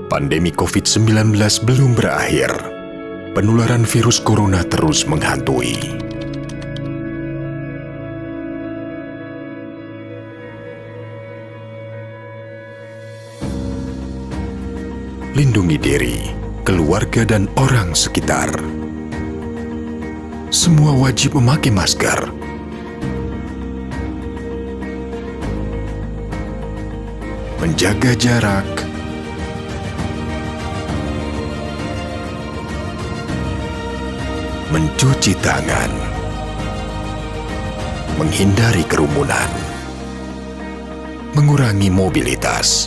Pandemi COVID-19 belum berakhir. Penularan virus corona terus menghantui. Lindungi diri, keluarga, dan orang sekitar. Semua wajib memakai masker. Menjaga jarak. Mencuci tangan. Menghindari kerumunan. Mengurangi mobilitas.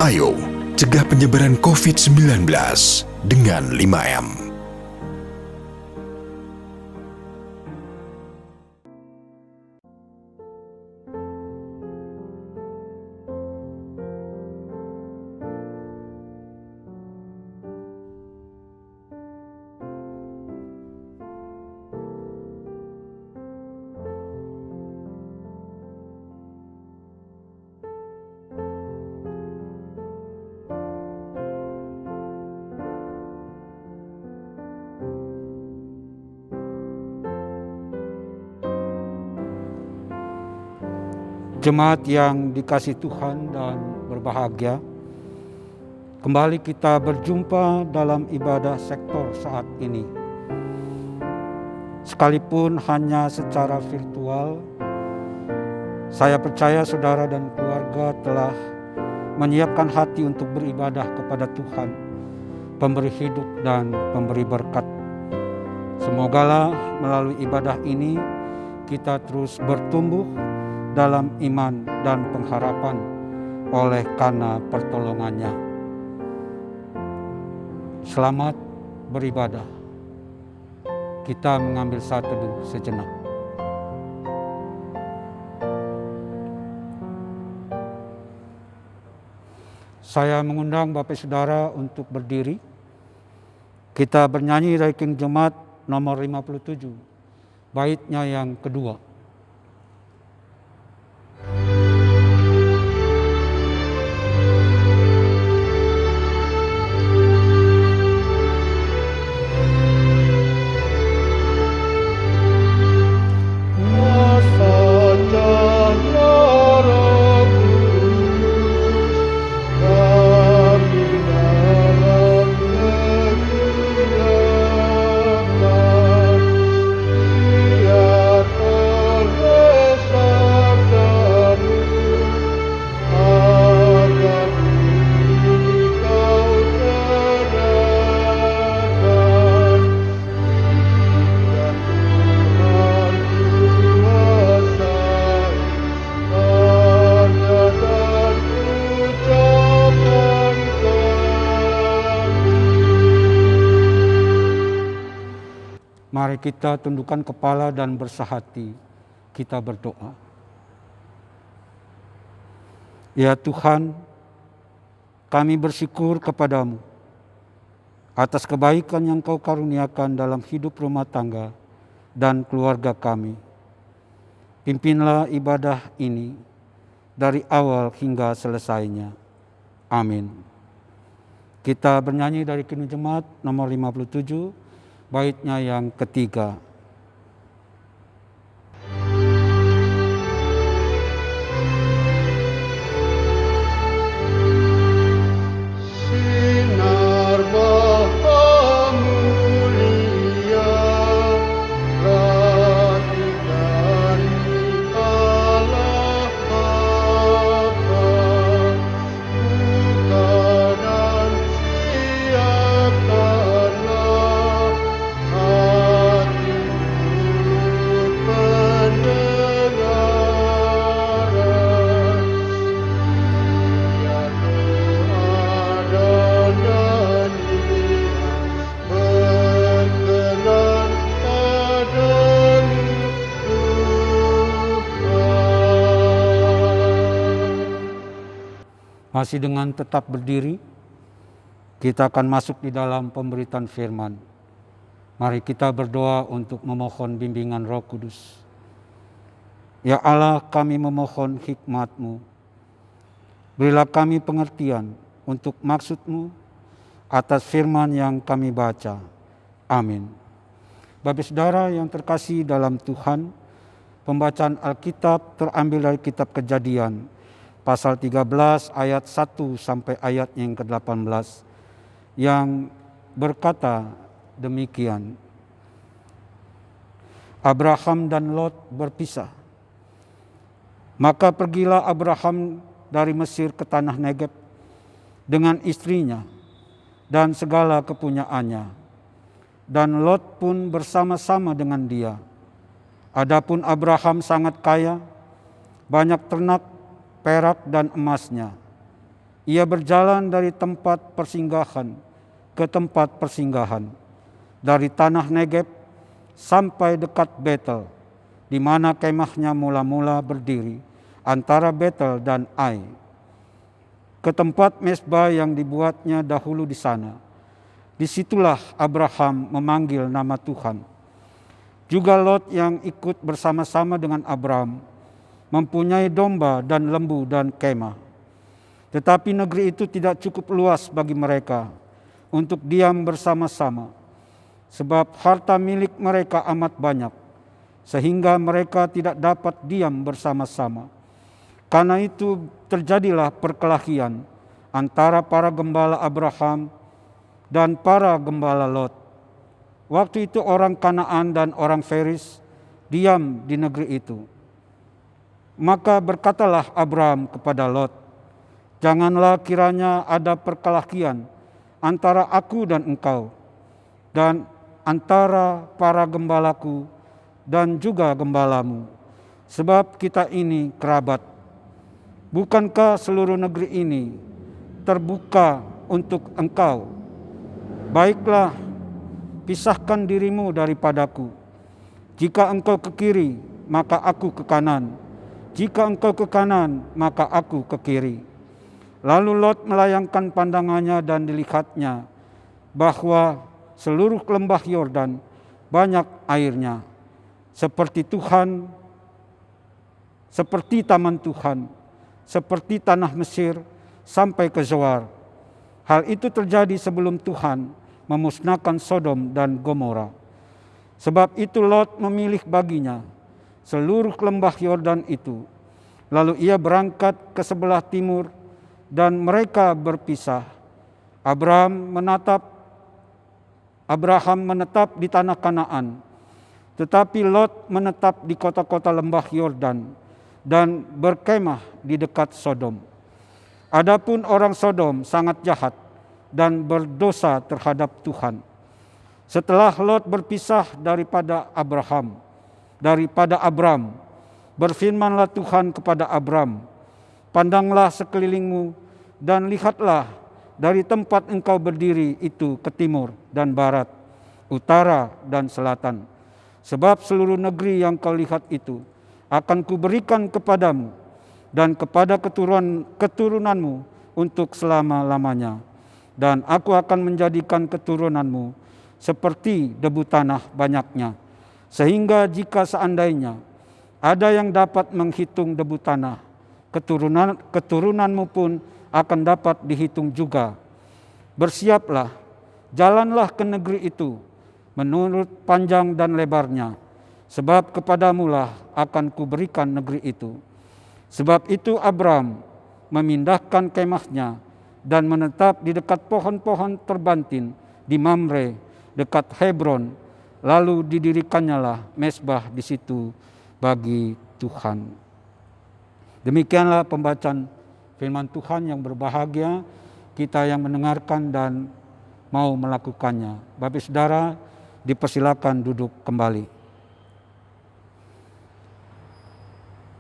Ayo, cegah penyebaran COVID-19 dengan 5M. Jemaat yang dikasihi Tuhan dan berbahagia, kembali kita berjumpa dalam ibadah sektor saat ini. Sekalipun hanya secara virtual, saya percaya saudara dan keluarga telah menyiapkan hati untuk beribadah kepada Tuhan, pemberi hidup dan pemberi berkat. Semogalah melalui ibadah ini kita terus bertumbuh dalam iman dan pengharapan oleh karena pertolongannya. Selamat beribadah. Kita mengambil saat teduh sejenak. Saya mengundang Bapak Saudara untuk berdiri. Kita bernyanyi Raiking Jemaat nomor 57, baitnya yang kedua. Mari kita tundukkan kepala dan bersahati, kita berdoa. Ya Tuhan, kami bersyukur kepadamu atas kebaikan yang Kau karuniakan dalam hidup rumah tangga dan keluarga kami. Pimpinlah ibadah ini dari awal hingga selesainya. Amin. Kita bernyanyi dari Kinu Jemaat nomor 57, baitnya yang ketiga. Masih dengan tetap berdiri, kita akan masuk di dalam pemberitaan firman. Mari kita berdoa untuk memohon bimbingan Roh Kudus. Ya Allah, kami memohon hikmat-Mu. Berilah kami pengertian untuk maksud-Mu atas firman yang kami baca. Amin. Bapak Saudara yang terkasih dalam Tuhan, pembacaan Alkitab terambil dari kitab Kejadian, pasal 13 ayat 1 sampai ayat yang ke-18, yang berkata demikian. Abraham dan Lot berpisah. Maka pergilah Abraham dari Mesir ke tanah Negeb dengan istrinya dan segala kepunyaannya. Dan Lot pun bersama-sama dengan dia. Adapun Abraham sangat kaya, banyak ternak, perak dan emasnya. Ia berjalan dari tempat persinggahan ke tempat persinggahan, dari tanah Negeb sampai dekat Betel, di mana kemahnya mula-mula berdiri antara Betel dan Ai, ke tempat mezbah yang dibuatnya dahulu di sana. Disitulah Abraham memanggil nama Tuhan. Juga Lot yang ikut bersama-sama dengan Abraham mempunyai domba dan lembu dan kemah. Tetapi negeri itu tidak cukup luas bagi mereka untuk diam bersama-sama, sebab harta milik mereka amat banyak, sehingga mereka tidak dapat diam bersama-sama. Karena itu terjadilah perkelahian antara para gembala Abraham dan para gembala Lot. Waktu itu orang Kanaan dan orang Feris diam di negeri itu. Maka berkatalah Abraham kepada Lot, "Janganlah kiranya ada perkelahian antara aku dan engkau, dan antara para gembalaku dan juga gembalamu, sebab kita ini kerabat. Bukankah seluruh negeri ini terbuka untuk engkau? Baiklah, pisahkan dirimu daripadaku. Jika engkau ke kiri, maka aku ke kanan. Jika engkau ke kanan, maka aku ke kiri." Lalu Lot melayangkan pandangannya dan dilihatnya bahwa seluruh lembah Yordan banyak airnya, seperti taman Tuhan, seperti tanah Mesir sampai ke Zoar. Hal itu terjadi sebelum Tuhan memusnahkan Sodom dan Gomora. Sebab itu Lot memilih baginya seluruh lembah Yordan itu. Lalu ia berangkat ke sebelah timur dan mereka berpisah. Abraham menetap di tanah Kanaan, tetapi Lot menetap di kota-kota lembah Yordan dan berkemah di dekat Sodom. Adapun orang Sodom sangat jahat dan berdosa terhadap Tuhan. Setelah Lot berpisah daripada Abram, berfirmanlah Tuhan kepada Abram, "Pandanglah sekelilingmu dan lihatlah dari tempat engkau berdiri itu ke timur dan barat, utara dan selatan. Sebab seluruh negeri yang kau lihat itu akan kuberikan kepadamu dan kepada keturunanmu untuk selama-lamanya. Dan aku akan menjadikan keturunanmu seperti debu tanah banyaknya, sehingga jika seandainya ada yang dapat menghitung debu tanah, keturunanmu pun akan dapat dihitung juga. Bersiaplah, jalanlah ke negeri itu menurut panjang dan lebarnya, sebab kepadamulah akan kuberikan negeri itu." Sebab itu Abram memindahkan kemahnya dan menetap di dekat pohon-pohon terbantin di Mamre dekat Hebron, lalu didirikannya mezbah di situ bagi Tuhan. Demikianlah pembacaan firman Tuhan yang berbahagia kita yang mendengarkan dan mau melakukannya. Bapak Saudara, dipersilakan duduk kembali.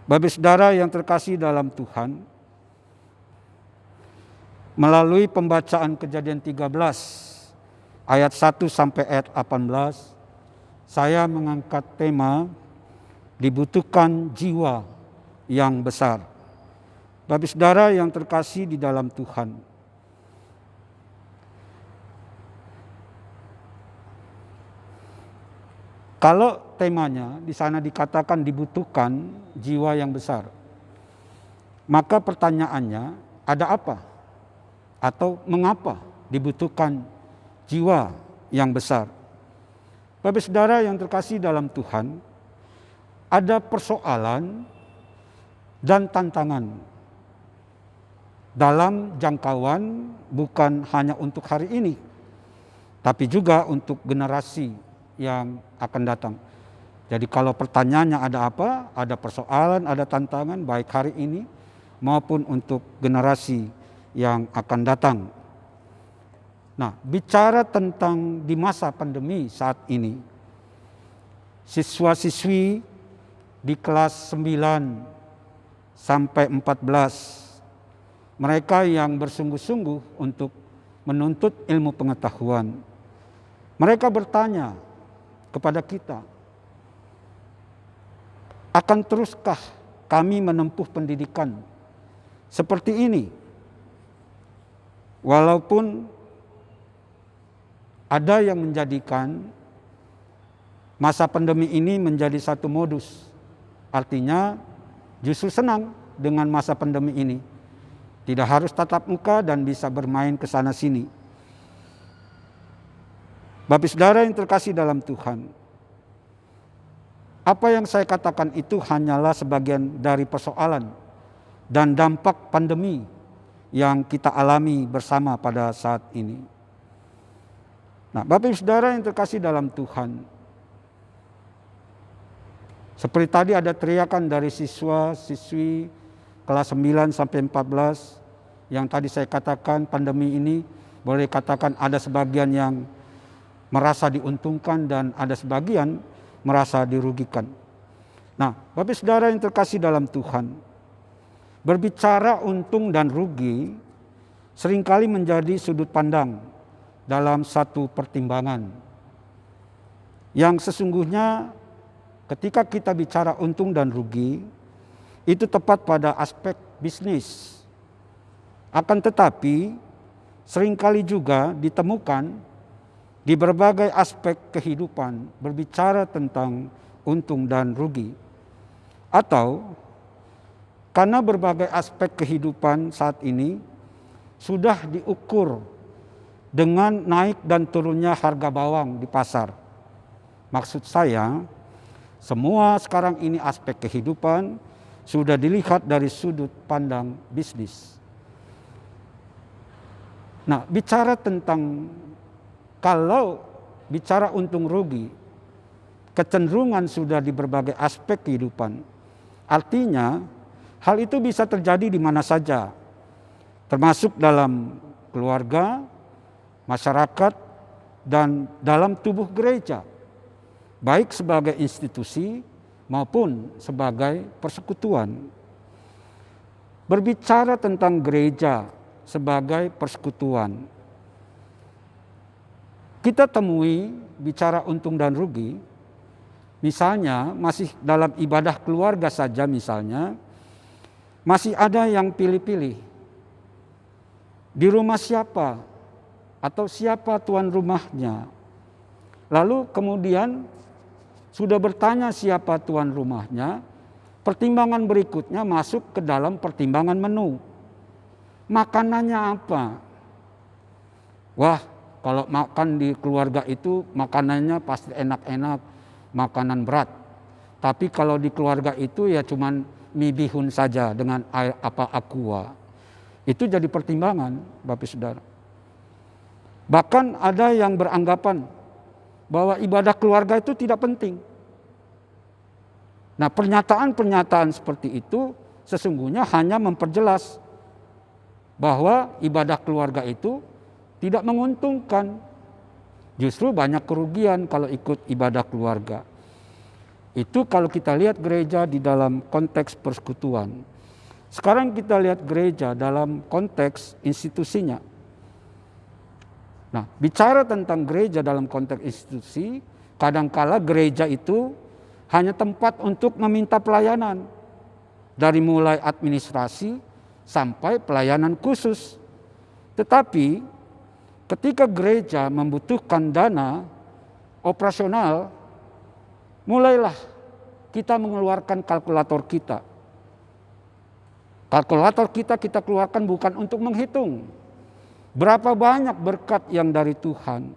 Bapak Saudara yang terkasih dalam Tuhan, melalui pembacaan Kejadian 13 ayat 1 sampai ayat 18, saya mengangkat tema dibutuhkan jiwa yang besar. Bapak Saudara yang terkasih di dalam Tuhan, kalau temanya di sana dikatakan dibutuhkan jiwa yang besar, maka pertanyaannya, ada apa? atau mengapa dibutuhkan jiwa yang besar. Bapak Saudara yang terkasih dalam Tuhan, ada persoalan dan tantangan dalam jangkauan bukan hanya untuk hari ini, tapi juga untuk generasi yang akan datang. Jadi kalau pertanyaannya ada apa? Ada persoalan, ada tantangan baik hari ini maupun untuk generasi yang akan datang. Nah, bicara tentang di masa pandemi saat ini, siswa-siswi di kelas 9 sampai 14, mereka yang bersungguh-sungguh untuk menuntut ilmu pengetahuan, mereka bertanya kepada kita, akan teruskah kami menempuh pendidikan seperti ini? Walaupun ada yang menjadikan masa pandemi ini menjadi satu modus. Artinya justru senang dengan masa pandemi ini. Tidak harus tatap muka dan bisa bermain ke sana sini. Bapak Saudara yang terkasih dalam Tuhan, apa yang saya katakan itu hanyalah sebagian dari persoalan dan dampak pandemi yang kita alami bersama pada saat ini. Nah, Bapak Ibu Saudara yang terkasih dalam Tuhan, seperti tadi ada teriakan dari siswa-siswi kelas 9 sampai 14 yang tadi saya katakan pandemi ini boleh katakan ada sebagian yang merasa diuntungkan dan ada sebagian merasa dirugikan. Nah, Bapak Saudara yang terkasih dalam Tuhan, berbicara untung dan rugi seringkali menjadi sudut pandang dalam satu pertimbangan. Yang sesungguhnya ketika kita bicara untung dan rugi, itu tepat pada aspek bisnis. Akan tetapi seringkali juga ditemukan di berbagai aspek kehidupan berbicara tentang untung dan rugi. Atau karena berbagai aspek kehidupan saat ini sudah diukur dengan naik dan turunnya harga bawang di pasar. Maksud saya, semua sekarang ini aspek kehidupan sudah dilihat dari sudut pandang bisnis. Nah, bicara tentang kalau bicara untung rugi, kecenderungan sudah di berbagai aspek kehidupan. Artinya, hal itu bisa terjadi di mana saja, termasuk dalam keluarga, masyarakat, dan dalam tubuh gereja, baik sebagai institusi maupun sebagai persekutuan. Berbicara tentang gereja sebagai persekutuan, kita temui bicara untung dan rugi, misalnya masih dalam ibadah keluarga saja misalnya, masih ada yang pilih-pilih. Di rumah siapa? Atau siapa tuan rumahnya? Lalu kemudian sudah bertanya siapa tuan rumahnya, pertimbangan berikutnya masuk ke dalam pertimbangan menu. Makanannya apa? Wah, kalau makan di keluarga itu makanannya pasti enak-enak, makanan berat. Tapi kalau di keluarga itu ya cuman mie bihun saja dengan air apa aqua. Itu jadi pertimbangan, Bapak Saudara. Bahkan ada yang beranggapan bahwa ibadah keluarga itu tidak penting. Nah, pernyataan-pernyataan seperti itu sesungguhnya hanya memperjelas bahwa ibadah keluarga itu tidak menguntungkan. Justru banyak kerugian kalau ikut ibadah keluarga. Itu kalau kita lihat gereja di dalam konteks persekutuan. Sekarang kita lihat gereja dalam konteks institusinya. Nah, bicara tentang gereja dalam konteks institusi, kadangkala gereja itu hanya tempat untuk meminta pelayanan. Dari mulai administrasi sampai pelayanan khusus. Tetapi ketika gereja membutuhkan dana operasional, mulailah kita mengeluarkan kalkulator kita. Kalkulator kita keluarkan bukan untuk menghitung, Berapa banyak berkat yang dari Tuhan,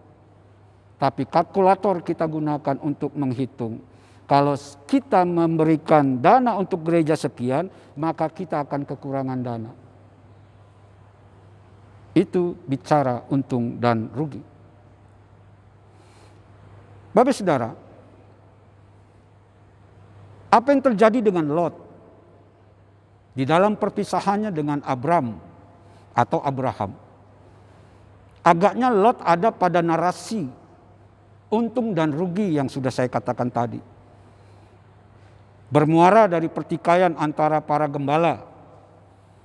tapi kalkulator kita gunakan untuk menghitung. Kalau kita memberikan dana untuk gereja sekian, maka kita akan kekurangan dana. Itu bicara untung dan rugi. Bapak Saudara, apa yang terjadi dengan Lot di dalam perpisahannya dengan Abram atau Abraham? Agaknya Lot ada pada narasi untung dan rugi yang sudah saya katakan tadi. Bermuara dari pertikaian antara para gembala,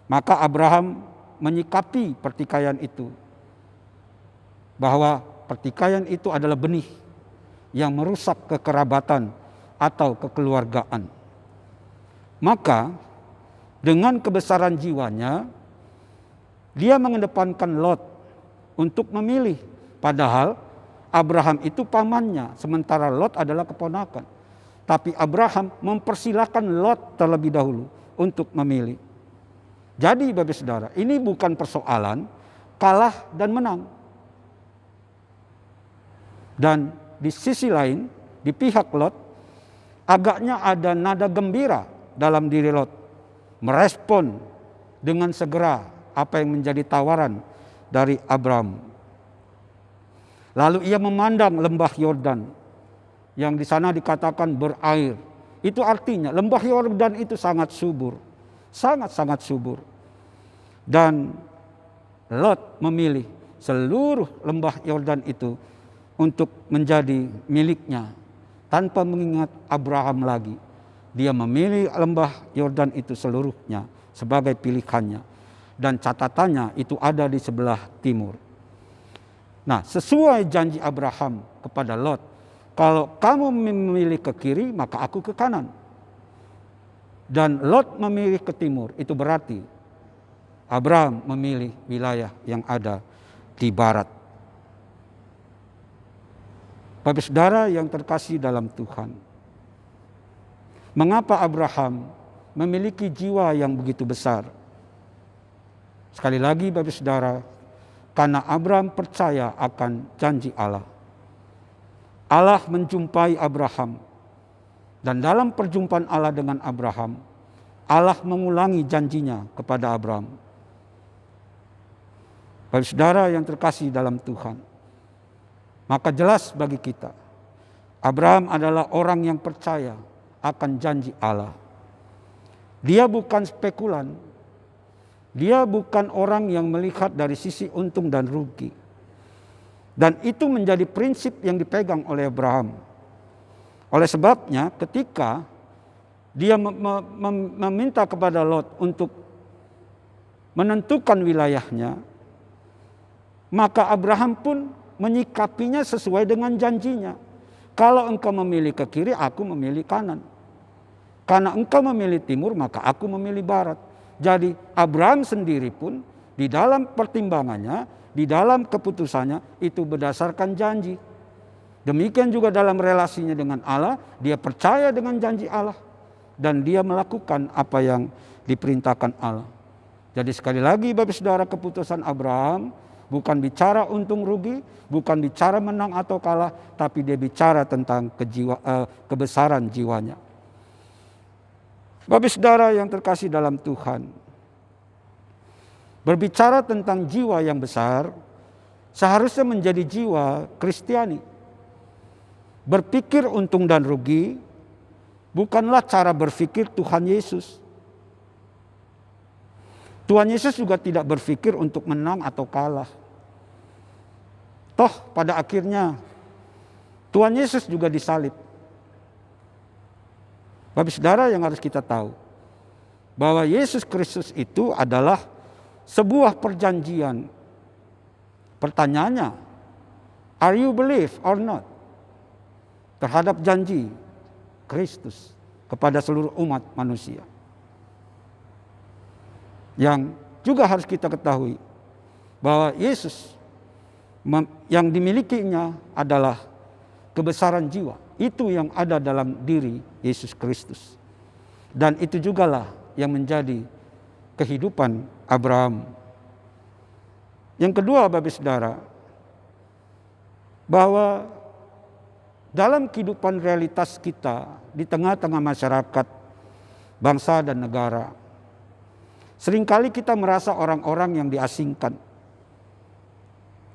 maka Abraham menyikapi pertikaian itu, bahwa pertikaian itu adalah benih yang merusak kekerabatan atau kekeluargaan. Maka dengan kebesaran jiwanya, dia mengedepankan Lot untuk memilih. Padahal Abraham itu pamannya, sementara Lot adalah keponakan. Tapi Abraham mempersilahkan Lot terlebih dahulu untuk memilih. Jadi Bapak Saudara, ini bukan persoalan kalah dan menang. Dan di sisi lain, di pihak Lot, agaknya ada nada gembira dalam diri Lot. Merespon dengan segera apa yang menjadi tawaran dari Abram. Lalu ia memandang lembah Yordan yang di sana dikatakan berair. Itu artinya lembah Yordan itu sangat subur, sangat-sangat subur. Dan Lot memilih seluruh lembah Yordan itu untuk menjadi miliknya tanpa mengingat Abraham lagi. Dia memilih lembah Yordan itu seluruhnya sebagai pilihannya. Dan catatannya itu ada di sebelah timur. Nah, sesuai janji Abraham kepada Lot, kalau kamu memilih ke kiri, maka aku ke kanan. Dan Lot memilih ke timur, itu berarti Abraham memilih wilayah yang ada di barat. Bapak Saudara yang terkasih dalam Tuhan, mengapa Abraham memiliki jiwa yang begitu besar? Sekali lagi Bapak Saudara, karena Abraham percaya akan janji Allah. Allah menjumpai Abraham, dan dalam perjumpaan Allah dengan Abraham, Allah mengulangi janjinya kepada Abraham. Bapak Saudara yang terkasih dalam Tuhan, maka jelas bagi kita, Abraham adalah orang yang percaya akan janji Allah. Dia bukan spekulan. Dia bukan orang yang melihat dari sisi untung dan rugi. Dan itu menjadi prinsip yang dipegang oleh Abraham. Oleh sebabnya ketika dia meminta kepada Lot untuk menentukan wilayahnya, maka Abraham pun menyikapinya sesuai dengan janjinya. Kalau engkau memilih ke kiri, aku memilih kanan. Karena engkau memilih timur, maka aku memilih barat. Jadi Abraham sendiri pun di dalam pertimbangannya, di dalam keputusannya itu berdasarkan janji. Demikian juga dalam relasinya dengan Allah, dia percaya dengan janji Allah. Dan dia melakukan apa yang diperintahkan Allah. Jadi sekali lagi Bapak Saudara, keputusan Abraham bukan bicara untung rugi, bukan bicara menang atau kalah, tapi dia bicara tentang kebesaran jiwanya. Bapak Saudara yang terkasih dalam Tuhan, berbicara tentang jiwa yang besar seharusnya menjadi jiwa Kristiani. Berpikir untung dan rugi bukanlah cara berpikir Tuhan Yesus. Tuhan Yesus juga tidak berpikir untuk menang atau kalah. Toh pada akhirnya Tuhan Yesus juga disalib. Bapak Saudara yang harus kita tahu, bahwa Yesus Kristus itu adalah sebuah perjanjian. Pertanyaannya, are you believe or not? Terhadap janji Kristus kepada seluruh umat manusia. Yang juga harus kita ketahui, bahwa Yesus yang dimilikinya adalah kebesaran jiwa. Itu yang ada dalam diri Yesus Kristus. Dan itu jugalah yang menjadi kehidupan Abraham. Yang kedua, Bapak Saudara, bahwa dalam kehidupan realitas kita di tengah-tengah masyarakat, bangsa dan negara, seringkali kita merasa orang-orang yang diasingkan.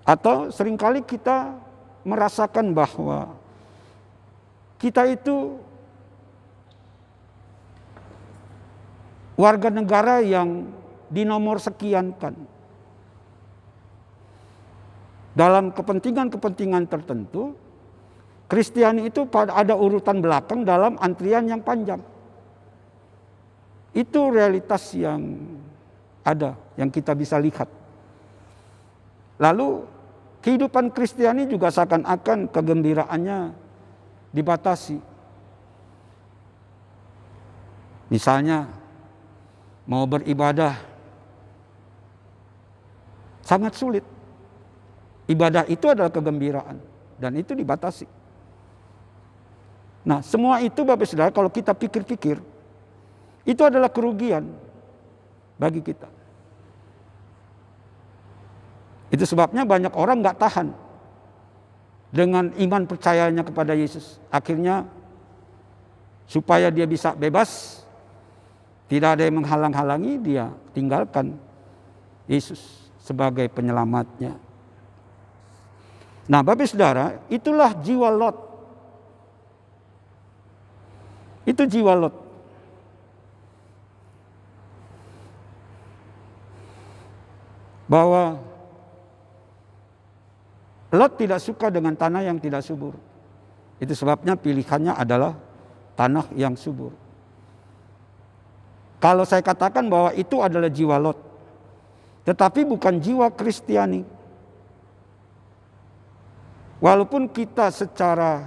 Atau seringkali kita merasakan bahwa kita itu warga negara yang dinomor sekiankan. Dalam kepentingan-kepentingan tertentu, Kristiani itu ada urutan belakang dalam antrian yang panjang. Itu realitas yang ada, yang kita bisa lihat. Lalu kehidupan Kristiani juga seakan-akan kegembiraannya dibatasi. Misalnya mau beribadah sangat sulit. Ibadah itu adalah kegembiraan dan itu dibatasi. Nah, semua itu Bapak Saudara kalau kita pikir-pikir itu adalah kerugian bagi kita. Itu sebabnya banyak orang gak tahan dengan iman percayanya kepada Yesus. Akhirnya supaya dia bisa bebas, tidak ada yang menghalang-halangi, dia tinggalkan Yesus sebagai penyelamatnya. Nah, Bapak Saudara, itulah jiwa Lot. Itu jiwa Lot. Bahwa Lot tidak suka dengan tanah yang tidak subur. Itu sebabnya pilihannya adalah tanah yang subur. Kalau saya katakan bahwa itu adalah jiwa Lot, tetapi bukan jiwa Kristiani. Walaupun kita secara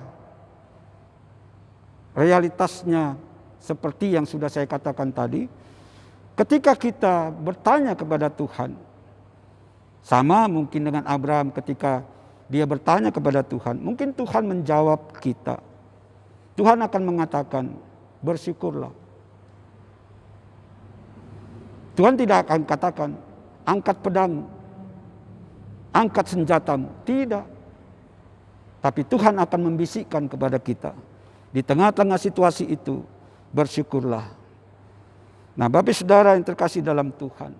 realitasnya seperti yang sudah saya katakan tadi, ketika kita bertanya kepada Tuhan, sama mungkin dengan Abraham ketika dia bertanya kepada Tuhan, mungkin Tuhan menjawab kita. Tuhan akan mengatakan, bersyukurlah. Tuhan tidak akan katakan, angkat pedang, angkat senjatamu. Tidak. Tapi Tuhan akan membisikkan kepada kita. Di tengah-tengah situasi itu, bersyukurlah. Nah, Bapak Saudara yang terkasih dalam Tuhan.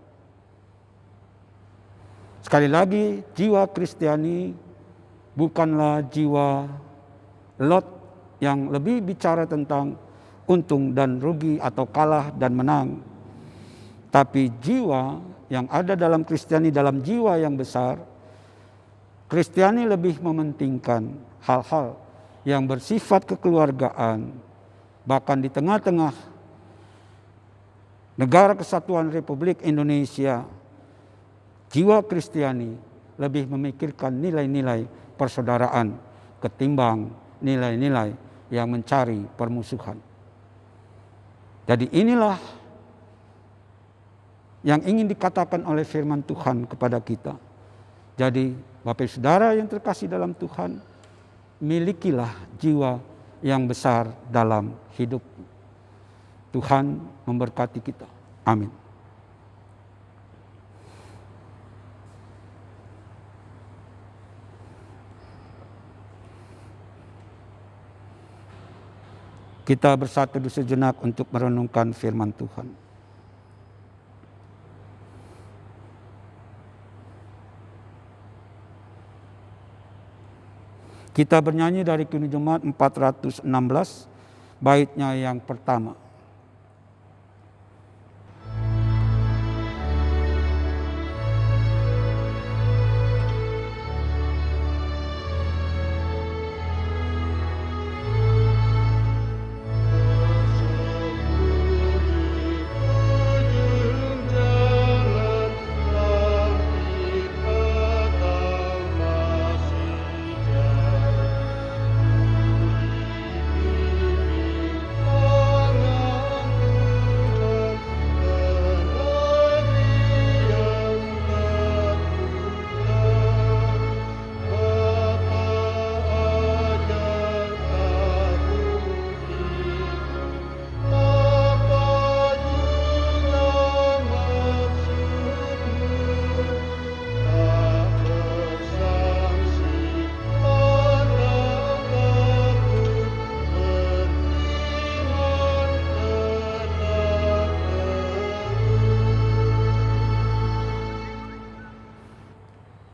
Sekali lagi, jiwa Kristiani bukanlah jiwa Lot yang lebih bicara tentang untung dan rugi atau kalah dan menang. Tapi jiwa yang ada dalam Kristiani, dalam jiwa yang besar, Kristiani lebih mementingkan hal-hal yang bersifat kekeluargaan. Bahkan di tengah-tengah negara kesatuan Republik Indonesia, jiwa Kristiani lebih memikirkan nilai-nilai persaudaraan ketimbang nilai-nilai yang mencari permusuhan. Jadi inilah yang ingin dikatakan oleh firman Tuhan kepada kita. Jadi Bapak Saudara yang terkasih dalam Tuhan, milikilah jiwa yang besar dalam hidup. Tuhan memberkati kita. Amin. Kita bersatu sejenak untuk merenungkan firman Tuhan. Kita bernyanyi dari Kidung Jemaat 416, baitnya yang pertama.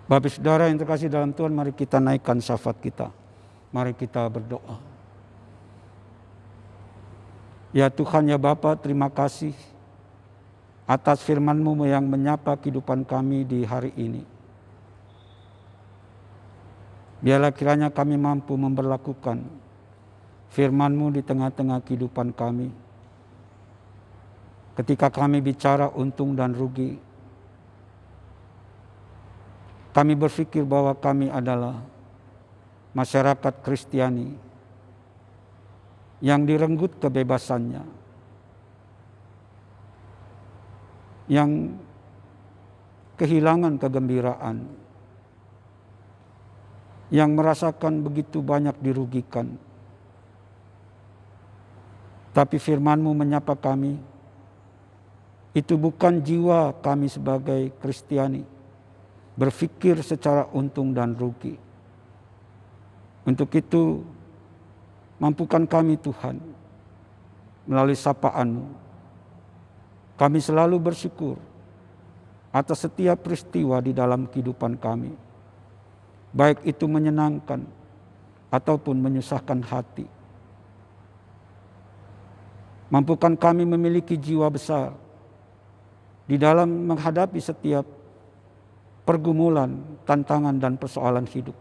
Bapak saudara yang terkasih dalam Tuhan, mari kita naikkan syafaat kita. Mari kita berdoa. Ya Tuhan, ya Bapa, terima kasih atas firman-Mu yang menyapa kehidupan kami di hari ini. Biarlah kiranya kami mampu memperlakukan firman-Mu di tengah-tengah kehidupan kami. Ketika kami bicara untung dan rugi, kami berpikir bahwa kami adalah masyarakat Kristiani yang direnggut kebebasannya, yang kehilangan kegembiraan, yang merasakan begitu banyak dirugikan. Tapi firman-Mu menyapa kami, itu bukan jiwa kami sebagai Kristiani berpikir secara untung dan rugi. Untuk itu, mampukan kami Tuhan, melalui sapaan-Mu, kami selalu bersyukur atas setiap peristiwa di dalam kehidupan kami, baik itu menyenangkan ataupun menyusahkan hati. Mampukan kami memiliki jiwa besar di dalam menghadapi setiap pergumulan, tantangan, dan persoalan hidup.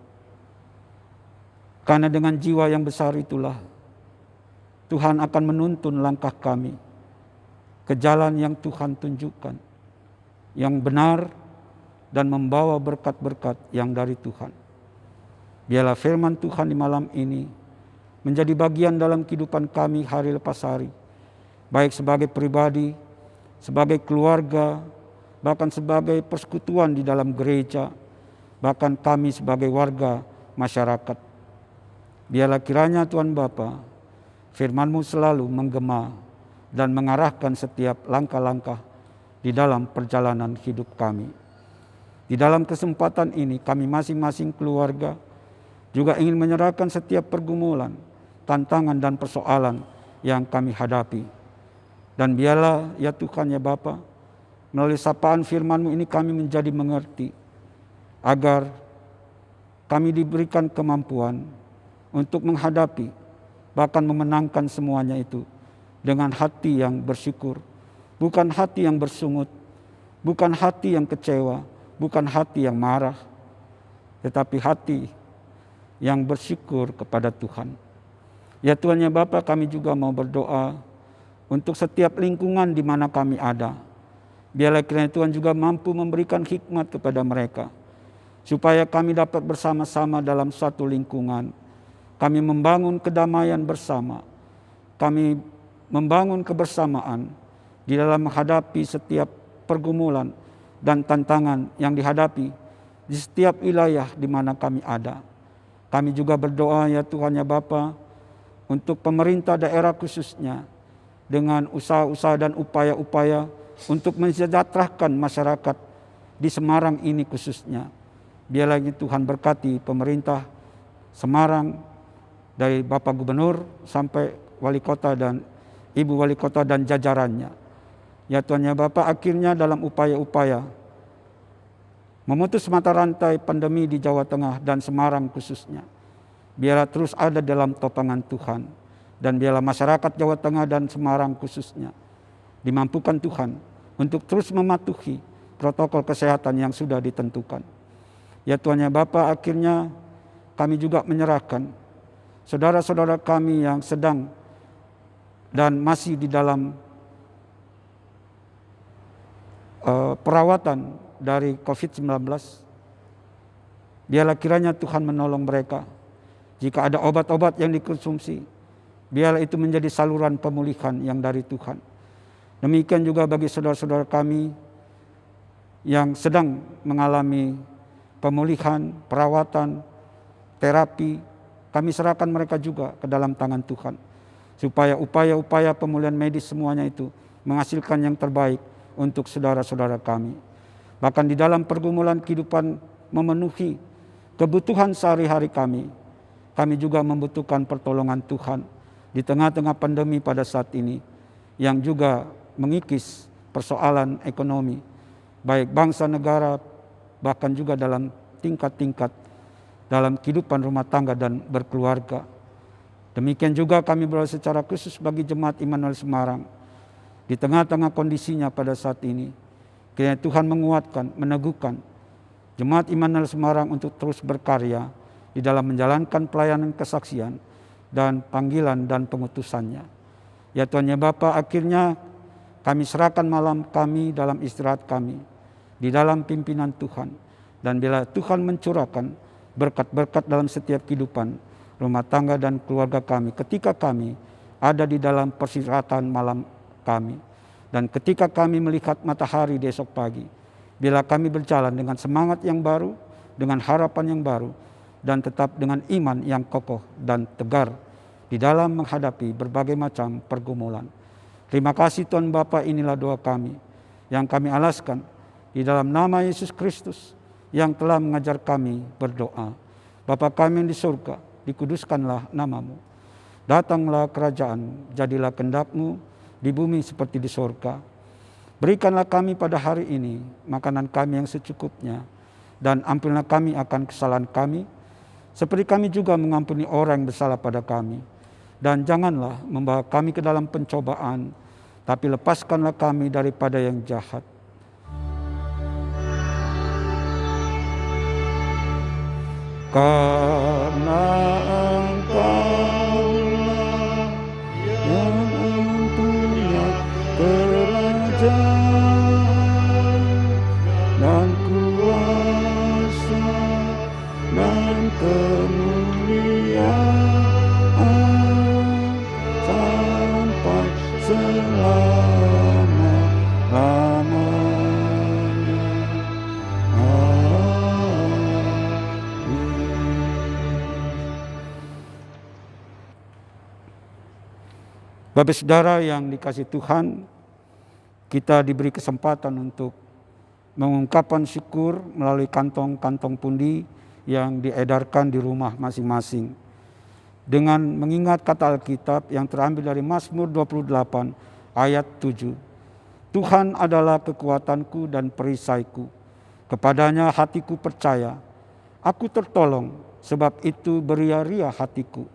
Karena dengan jiwa yang besar itulah Tuhan akan menuntun langkah kami ke jalan yang Tuhan tunjukkan, yang benar dan membawa berkat-berkat yang dari Tuhan. Biarlah firman Tuhan di malam ini menjadi bagian dalam kehidupan kami hari lepas hari, baik sebagai pribadi, sebagai keluarga, bahkan sebagai persekutuan di dalam gereja, bahkan kami sebagai warga masyarakat. Biarlah kiranya Tuhan Bapa, firman-Mu selalu menggema dan mengarahkan setiap langkah-langkah di dalam perjalanan hidup kami. Di dalam kesempatan ini kami masing-masing keluarga juga ingin menyerahkan setiap pergumulan, tantangan dan persoalan yang kami hadapi. Dan biarlah ya Tuhan ya Bapa, melalui sapaan firman-Mu ini kami menjadi mengerti, agar kami diberikan kemampuan untuk menghadapi, bahkan memenangkan semuanya itu dengan hati yang bersyukur, bukan hati yang bersungut, bukan hati yang kecewa, bukan hati yang marah, tetapi hati yang bersyukur kepada Tuhan. Ya Tuhan ya Bapa, kami juga mau berdoa untuk setiap lingkungan di mana kami ada. Biarlah kiranya Tuhan juga mampu memberikan hikmat kepada mereka, supaya kami dapat bersama-sama dalam suatu lingkungan. Kami membangun kedamaian bersama, kami membangun kebersamaan di dalam menghadapi setiap pergumulan dan tantangan yang dihadapi di setiap wilayah di mana kami ada. Kami juga berdoa ya Tuhan ya Bapa, untuk pemerintah daerah khususnya, dengan usaha-usaha dan upaya-upaya untuk mensejahterakan masyarakat di Semarang ini khususnya. Biarlah Tuhan berkati pemerintah Semarang, dari Bapak Gubernur sampai Wali Kota dan Ibu Wali Kota dan jajarannya. Ya Tuhan ya Bapak, akhirnya dalam upaya-upaya memutus mata rantai pandemi di Jawa Tengah dan Semarang khususnya, biarlah terus ada dalam topangan Tuhan. Dan biarlah masyarakat Jawa Tengah dan Semarang khususnya dimampukan Tuhan untuk terus mematuhi protokol kesehatan yang sudah ditentukan. Ya Tuhan ya Bapa, akhirnya kami juga menyerahkan saudara-saudara kami yang sedang dan masih di dalam perawatan dari COVID-19. Biarlah kiranya Tuhan menolong mereka. Jika ada obat-obat yang dikonsumsi, biarlah itu menjadi saluran pemulihan yang dari Tuhan. Demikian juga bagi saudara-saudara kami yang sedang mengalami pemulihan, perawatan, terapi, kami serahkan mereka juga ke dalam tangan Tuhan, supaya upaya-upaya pemulihan medis semuanya itu menghasilkan yang terbaik untuk saudara-saudara kami. Bahkan di dalam pergumulan kehidupan memenuhi kebutuhan sehari-hari kami juga membutuhkan pertolongan Tuhan di tengah-tengah pandemi pada saat ini, yang juga mengikis persoalan ekonomi, baik bangsa negara, bahkan juga dalam bertingkat-tingkat dalam kehidupan rumah tangga dan berkeluarga. Demikian juga kami berdoa secara khusus bagi Jemaat Immanuel Semarang. Di tengah-tengah kondisinya pada saat ini, kiranya Tuhan menguatkan, meneguhkan Jemaat Immanuel Semarang untuk terus berkarya di dalam menjalankan pelayanan kesaksian dan panggilan dan pengutusannya. Ya Tuhan ya Bapa, akhirnya kami serahkan malam kami dalam istirahat kami di dalam pimpinan Tuhan. Dan bila Tuhan mencurahkan berkat-berkat dalam setiap kehidupan rumah tangga dan keluarga kami, ketika kami ada di dalam peristirahatan malam kami, dan ketika kami melihat matahari di esok pagi, bila kami berjalan dengan semangat yang baru, dengan harapan yang baru, dan tetap dengan iman yang kokoh dan tegar di dalam menghadapi berbagai macam pergumulan. Terima kasih Tuhan Bapa, inilah doa kami yang kami alaskan di dalam nama Yesus Kristus yang telah mengajar kami berdoa. Bapa kami yang di surga, dikuduskanlah namamu. Datanglah kerajaan, jadilah kehendak-Mu di bumi seperti di surga. Berikanlah kami pada hari ini makanan kami yang secukupnya, dan ampunilah kami akan kesalahan kami, seperti kami juga mengampuni orang yang bersalah pada kami. Dan janganlah membawa kami ke dalam pencobaan, tapi lepaskanlah kami daripada yang jahat. Karena Engkau-Lah yang mempunyai kerajaan dan kuasa dan kemuliaan sampai selama-lamanya. Bapak saudara yang dikasihi Tuhan, kita diberi kesempatan untuk mengungkapkan syukur melalui kantong-kantong pundi yang diedarkan di rumah masing-masing. Dengan mengingat kata Alkitab yang terambil dari Mazmur 28 ayat 7. Tuhan adalah kekuatanku dan perisaiku, kepadanya hatiku percaya. Aku tertolong, sebab itu beria-ria hatiku.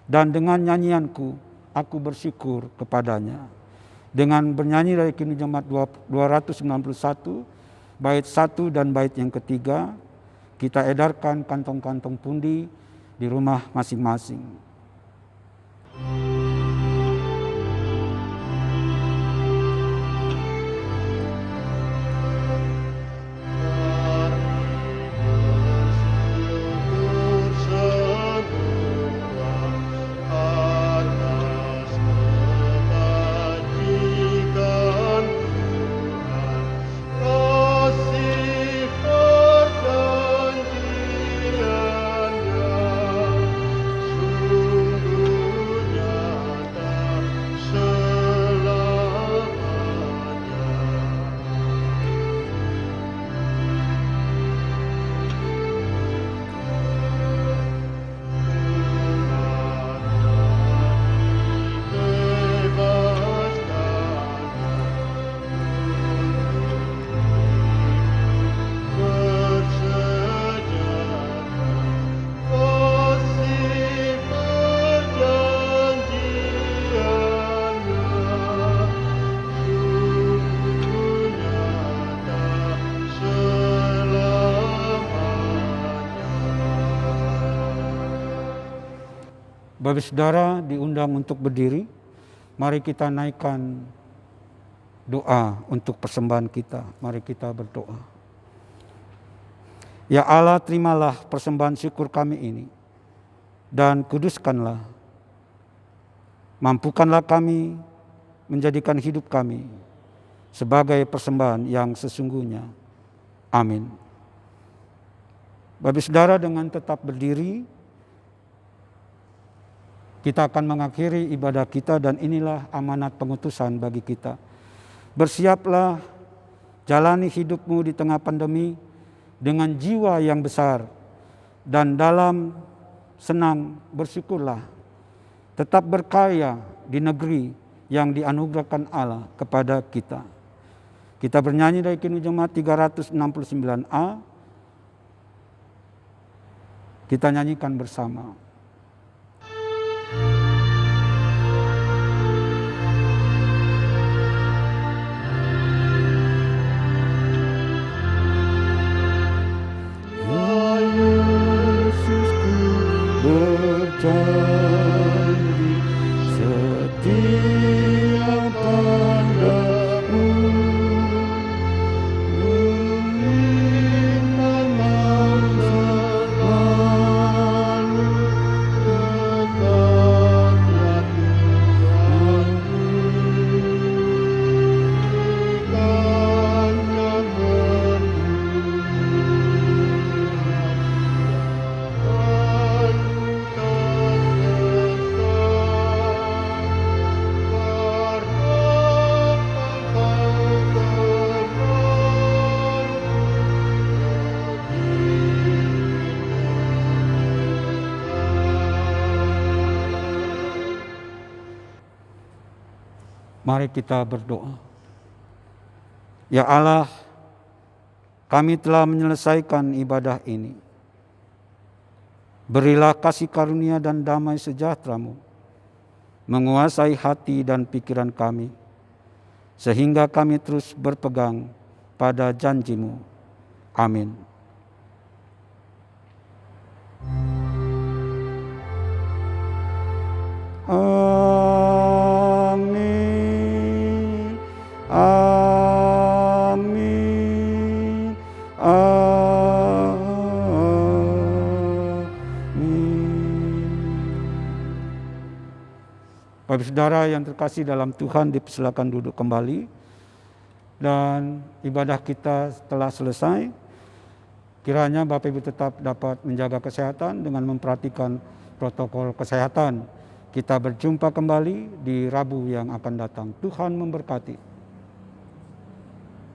Dan dengan nyanyianku, aku bersyukur kepadanya. Dengan bernyanyi dari Kini Jemaat 291, bait 1 dan bait yang ketiga, kita edarkan kantong-kantong pundi di rumah masing-masing. Bapak saudara diundang untuk berdiri. Mari kita naikkan doa untuk persembahan kita. Mari kita berdoa. Ya Allah, terimalah persembahan syukur kami ini dan kuduskanlah. Mampukanlah kami menjadikan hidup kami sebagai persembahan yang sesungguhnya. Amin. Bapak saudara, dengan tetap berdiri, kita akan mengakhiri ibadah kita, dan inilah amanat pengutusan bagi kita. Bersiaplah, jalani hidupmu di tengah pandemi dengan jiwa yang besar, dan dalam senang bersyukurlah. Tetap berkarya di negeri yang dianugerahkan Allah kepada kita. Kita bernyanyi dari Kini Jemaat 369A. Kita nyanyikan bersama. Berjanji setia padamu, memang selalu tetaplah Mari kita berdoa. Ya Allah, kami telah menyelesaikan ibadah ini. Berilah kasih karunia dan damai sejahtera-Mu menguasai hati dan pikiran kami, sehingga kami terus berpegang pada janji-Mu. Amin. Amin. Amin. Bapak saudara yang terkasih dalam Tuhan, dipersilakan duduk kembali. Dan ibadah kita telah selesai. Kiranya Bapak Ibu tetap dapat menjaga kesehatan dengan memperhatikan protokol kesehatan. Kita berjumpa kembali di Rabu yang akan datang. Tuhan memberkati.